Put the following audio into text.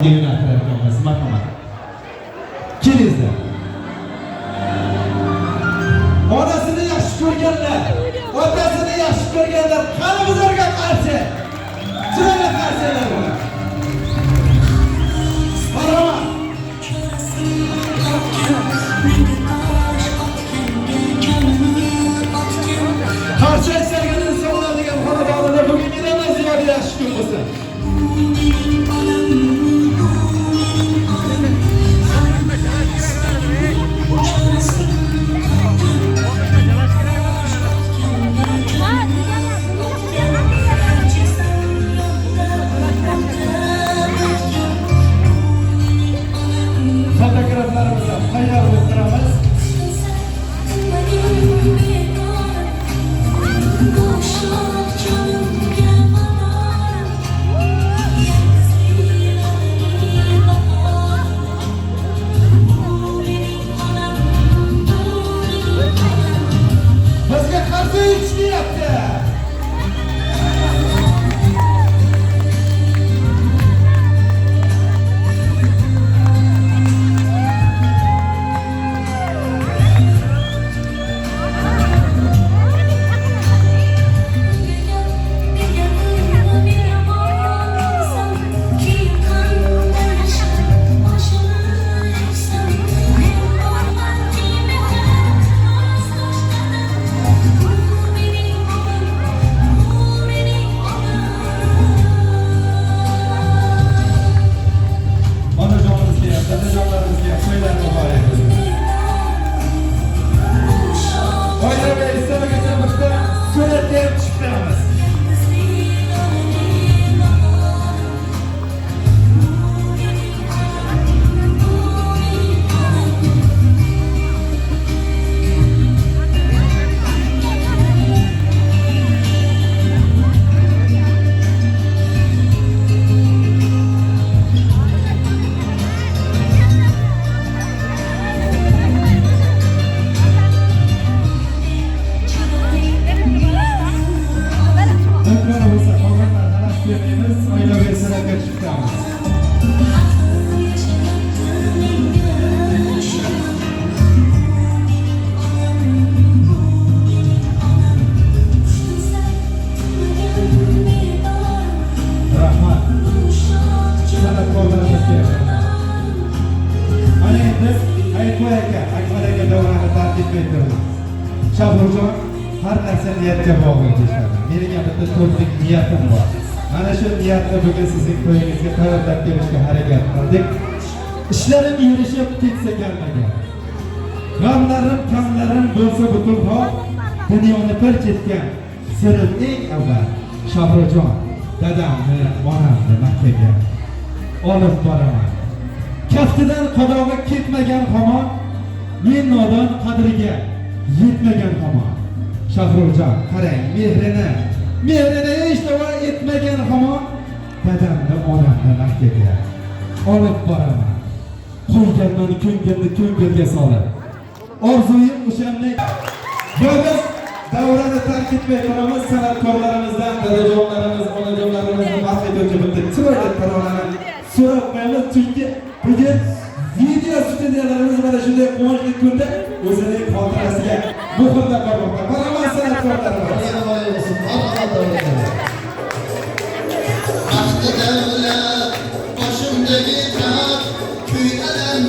Gelin arkadaşlarımız, marhamat. Kelinizler. Onasını yaxshi ko'rganlar, otasini yaxshi ko'rganlar, qanimizlarga qarshi. Chiroyli qarshilar bilan. Marhamat. Qarshi aytsangiz insonlar degan xonadonida bugun yana ziyoda yaxshi kun bo'lsin. Fotoğraflarımıza hayal ettiremiz. Bizga qarshi ishlayapti. Shahrurjon har narsa niyatga bog'liq deyishadi. Mening ham bitta to'rtlik niyatim bor. Mana shu niyatni bugun sizning to'yingizga tayyorlab kelishga harakat qildik. Ishlarim yurishib ketsa kelmagan. G'amlarim, kamlarim bo'lsa butun hol dunyoni pir etgan sirim eng avval Shahrurjon dadamni, onamni Makkaga olib boraman. Kaftidan qadog'i ketmagan hamon men nodon qadriga yetmagan hamon. Shahrurjon qarang, mehrini hech nima etmagan hamon dadamni, onamni Makkaga olib boraman. Qo'yganman ko'ngilga solib. Orzuyim o'shanday. Biz davrani tark etmay turamiz. San'atkorlarimizdan dadajonlarimiz, onajonlarimizni mahv etuvchi bitta chiroyli taronani so'rab qo'yamiz, chunki bugun video studiyalarimiz mana shunday quvonchli kunda o'zining xotirasiga muhrlab bormoqda. Marhamat san'atkorlarimiz. Aşkı devlet, başımdaki taht, kuyudan